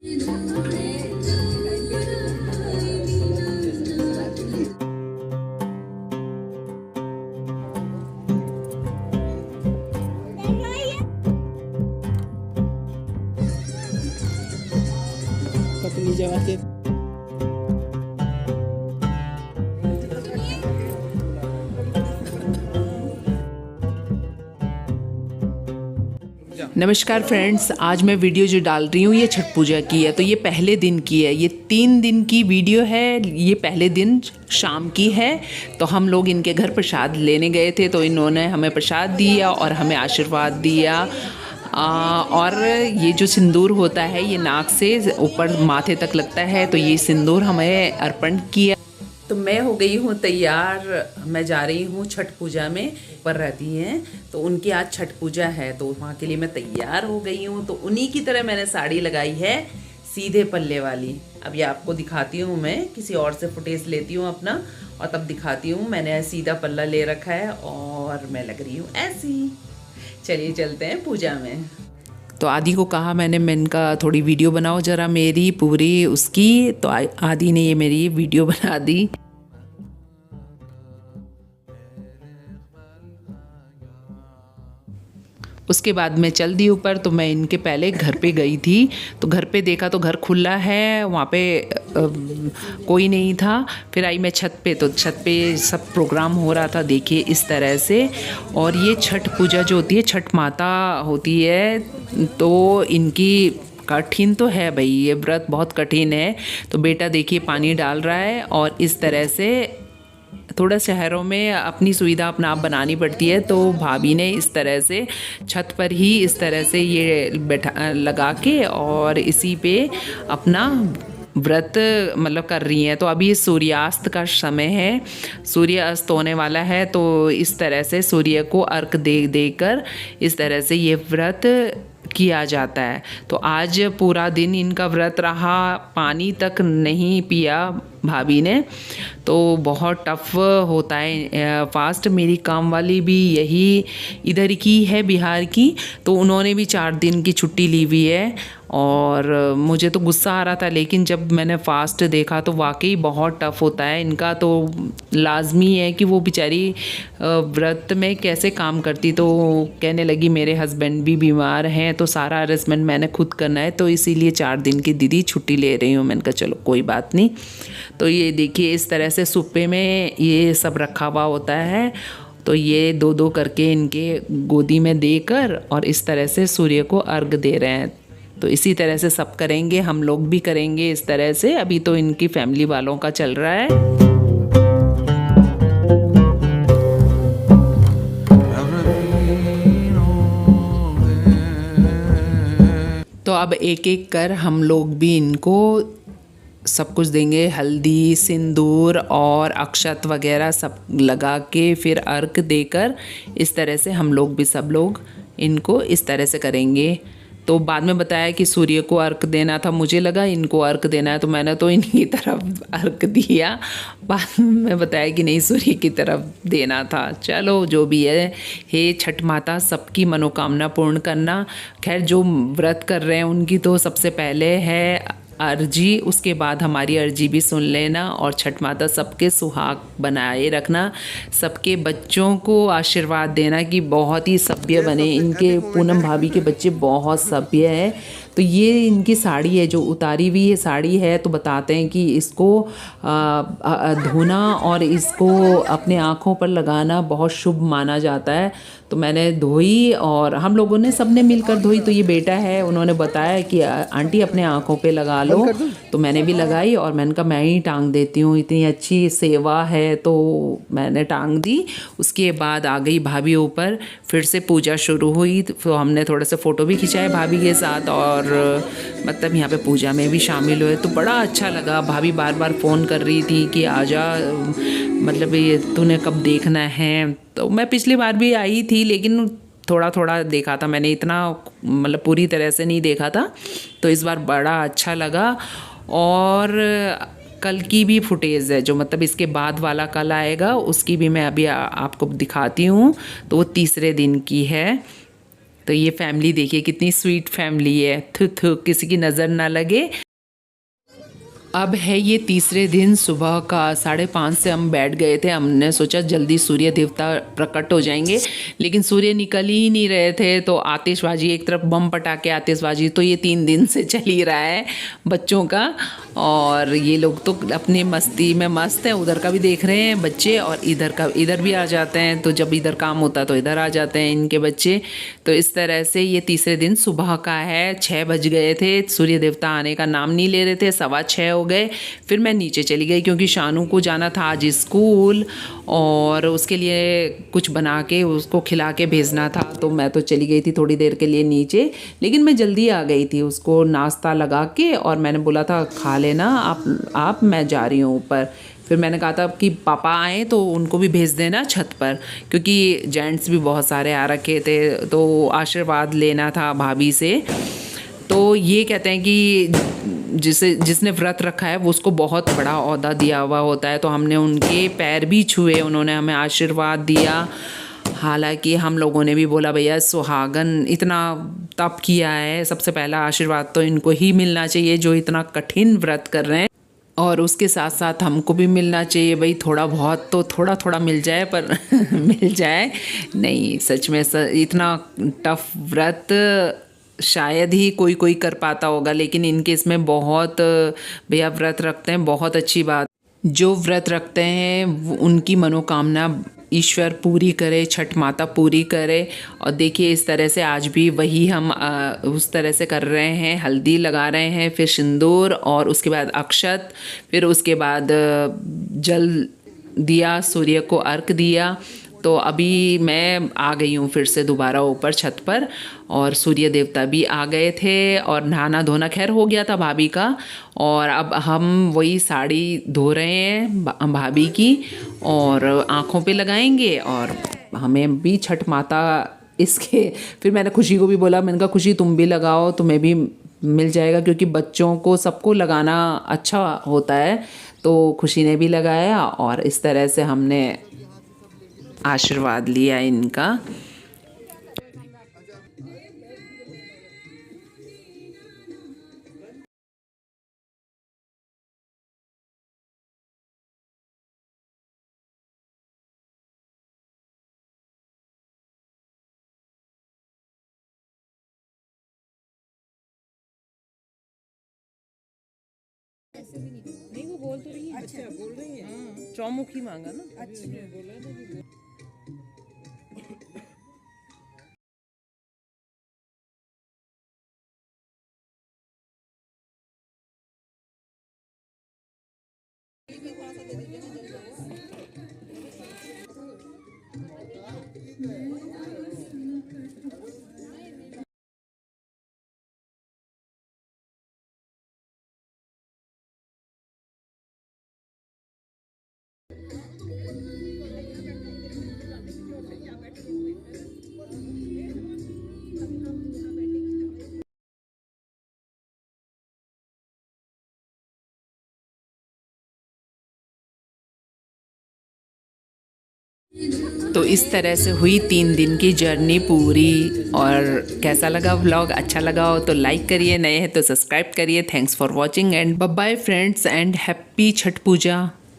पतली जगह के नमस्कार फ्रेंड्स, आज मैं वीडियो जो डाल रही हूँ ये छठ पूजा की है। तो ये पहले दिन की है, ये 3 दिन की वीडियो है। ये पहले दिन शाम की है। तो हम लोग इनके घर प्रसाद लेने गए थे, तो इन्होंने हमें प्रसाद दिया और हमें आशीर्वाद दिया। और ये जो सिंदूर होता है ये नाक से ऊपर माथे तक लगता है, तो ये सिंदूर हमें अर्पण किया। तो मैं हो गई हूँ तैयार, मैं जा रही हूँ छठ पूजा में। ऊपर रहती हैं तो उनकी आज छठ पूजा है, तो वहाँ के लिए मैं तैयार हो गई हूँ। तो उन्हीं की तरह मैंने साड़ी लगाई है, सीधे पल्ले वाली। अब ये आपको दिखाती हूँ, मैं किसी और से फुटेज लेती हूँ अपना और तब दिखाती हूँ। मैंने सीधा पल्ला ले रखा है और मैं लग रही हूँ ऐसी। चलिए चलते हैं पूजा में। तो आदि को कहा मैं इनका थोड़ी वीडियो बनाओ ज़रा मेरी पूरी उसकी। तो आदि ने ये मेरी वीडियो बना दी। उसके बाद मैं चल दी ऊपर। तो मैं इनके पहले घर पे गई थी, तो घर पे देखा तो घर खुला है, वहाँ पे कोई नहीं था। फिर आई मैं छत पे, तो छत पे सब प्रोग्राम हो रहा था, देखिए इस तरह से। और ये छठ पूजा जो होती है, छठ माता होती है, तो इनकी कठिन तो है भाई, ये व्रत बहुत कठिन है। तो बेटा देखिए पानी डाल रहा है और इस तरह से थोड़ा शहरों में अपनी सुविधा अपना आप बनानी पड़ती है। तो भाभी ने इस तरह से छत पर ही इस तरह से ये बैठा लगा के और इसी पे अपना व्रत मतलब कर रही हैं। तो अभी सूर्यास्त का समय है, सूर्य अस्त होने वाला है। तो इस तरह से सूर्य को अर्घ दे देकर इस तरह से ये व्रत किया जाता है। तो आज पूरा दिन इनका व्रत रहा, पानी तक नहीं पिया भाभी ने। तो बहुत टफ होता है फास्ट। मेरी काम वाली भी यही इधर की है, बिहार की, तो उन्होंने भी 4 दिन की छुट्टी ली हुई है। और मुझे तो गुस्सा आ रहा था, लेकिन जब मैंने फास्ट देखा तो वाकई बहुत टफ होता है इनका। तो लाजमी है कि वो बेचारी व्रत में कैसे काम करती। तो कहने लगी मेरे हस्बैंड भी बीमार हैं, तो सारा अरेंजमेंट मैंने खुद करना है, तो इसीलिए 4 दिन की दीदी छुट्टी ले रही हूँ। मैंने कहा चलो कोई बात नहीं। तो ये देखिए इस तरह से सुप्पे में ये सब रखा हुआ होता है। तो ये 2-2 करके इनके गोदी में देकर और इस तरह से सूर्य को अर्घ दे रहे हैं। तो इसी तरह से सब करेंगे, हम लोग भी करेंगे इस तरह से। अभी तो इनकी फैमिली वालों का चल रहा है। तो अब एक एक कर हम लोग भी इनको सब कुछ देंगे, हल्दी, सिंदूर और अक्षत वगैरह सब लगा के फिर अर्घ देकर इस तरह से हम लोग भी सब लोग इनको इस तरह से करेंगे। तो बाद में बताया कि सूर्य को अर्घ देना था, मुझे लगा इनको अर्घ देना है, तो मैंने तो इनकी तरफ अर्घ दिया। बाद में बताया कि नहीं, सूर्य की तरफ देना था। चलो जो भी है, हे छठ माता सबकी मनोकामना पूर्ण करना। खैर जो व्रत कर रहे हैं उनकी तो सबसे पहले है अर्जी, उसके बाद हमारी अर्जी भी सुन लेना। और छठ माता सबके सुहाग बनाए रखना, सबके बच्चों को आशीर्वाद देना कि बहुत ही सभ्य बने। इनके पूनम भाभी के बच्चे बहुत सभ्य है। तो ये इनकी साड़ी है जो उतारी हुई है साड़ी है, तो बताते हैं कि इसको धोना और इसको अपने आँखों पर लगाना बहुत शुभ माना जाता है। तो मैंने धोई और हम लोगों ने सबने मिलकर धोई। तो ये बेटा है, उन्होंने बताया कि आंटी अपने आँखों पे लगा लो, तो मैंने भी लगाई और मैंने कहा मैं ही टांग देती हूँ, इतनी अच्छी सेवा है, तो मैंने टांग दी। उसके बाद आ गई भाभी ऊपर, फिर से पूजा शुरू हुई। तो हमने थोड़ा सा फ़ोटो भी खिंचाए भाभी के साथ और मतलब यहाँ पे पूजा में भी शामिल हुए। तो बड़ा अच्छा लगा। भाभी बार बार फ़ोन कर रही थी कि आजा, मतलब ये तूने कब देखना है। तो मैं पिछली बार भी आई थी, लेकिन थोड़ा थोड़ा देखा था मैंने, इतना मतलब पूरी तरह से नहीं देखा था। तो इस बार बड़ा अच्छा लगा। और कल की भी फुटेज है जो मतलब इसके बाद वाला कल आएगा, उसकी भी मैं अभी आपको दिखाती हूँ। तो वो तीसरे दिन की है। तो ये फैमिली देखिए कितनी स्वीट फैमिली है, थु थु किसी की नज़र ना लगे। अब है ये तीसरे दिन सुबह का 5:30 से हम बैठ गए थे। हमने सोचा जल्दी सूर्य देवता प्रकट हो जाएंगे, लेकिन सूर्य निकल ही नहीं रहे थे। तो आतिशबाजी, एक तरफ बम पटाखे आतिशबाजी, तो ये 3 दिन से चल ही रहा है बच्चों का। और ये लोग तो अपनी मस्ती में मस्त हैं, उधर का भी देख रहे हैं बच्चे और इधर भी आ जाते हैं। तो जब इधर काम होता है तो इधर आ जाते हैं इनके बच्चे। तो इस तरह से ये तीसरे दिन सुबह का है। 6 बज गए थे, सूर्य देवता आने का नाम नहीं ले रहे थे, 6:15 हो गए। फिर मैं नीचे चली गई क्योंकि शानू को जाना था आज स्कूल और उसके लिए कुछ बना के उसको खिला के भेजना था। तो मैं तो चली गई थी थोड़ी देर के लिए नीचे, लेकिन मैं जल्दी आ गई थी उसको नाश्ता लगा के। और मैंने बोला था खा लेना आप, मैं जा रही हूँ ऊपर। फिर मैंने कहा था कि पापा आए तो उनको भी भेज देना छत पर, क्योंकि जेंट्स भी बहुत सारे आ रखे थे तो आशीर्वाद लेना था भाभी से। तो ये कहते हैं कि जिसने व्रत रखा है वो उसको बहुत बड़ा ओहदा दिया हुआ होता है। तो हमने उनके पैर भी छुए, उन्होंने हमें आशीर्वाद दिया। हालांकि हम लोगों ने भी बोला भैया सुहागन इतना तप किया है, सबसे पहला आशीर्वाद तो इनको ही मिलना चाहिए जो इतना कठिन व्रत कर रहे हैं, और उसके साथ साथ हमको भी मिलना चाहिए भाई। थोड़ा बहुत तो थोड़ा थोड़ा मिल जाए, पर मिल जाए नहीं। सच में इतना टफ व्रत शायद ही कोई कर पाता होगा, लेकिन इनके इसमें बहुत भैया व्रत रखते हैं, बहुत अच्छी बात। जो व्रत रखते हैं उनकी मनोकामना ईश्वर पूरी करे, छठ माता पूरी करे। और देखिए इस तरह से आज भी वही हम उस तरह से कर रहे हैं। हल्दी लगा रहे हैं, फिर सिंदूर और उसके बाद अक्षत, फिर उसके बाद जल दिया, सूर्य को अर्घ दिया। तो अभी मैं आ गई हूँ फिर से दोबारा ऊपर छत पर, और सूर्य देवता भी आ गए थे और नहाना धोना खैर हो गया था भाभी का। और अब हम वही साड़ी धो रहे हैं भाभी की और आँखों पे लगाएंगे, और हमें भी छठ माता इसके। फिर मैंने खुशी को भी बोला, मैंने कहा खुशी तुम भी लगाओ, तुम्हें भी मिल जाएगा, क्योंकि बच्चों को सबको लगाना अच्छा होता है। तो खुशी ने भी लगाया और इस तरह से हमने आशीर्वाद लिया इनका। नहीं वो बोल तो रही है। अच्छा बोल रही है। हाँ चौमुखी मांगा ना। अच्छा तो इस तरह से हुई 3 दिन की जर्नी पूरी। और कैसा लगा व्लॉग? अच्छा लगा हो तो लाइक करिए, नए हैं तो सब्सक्राइब करिए। Thanks for watching and bye bye friends and happy Chhath Puja.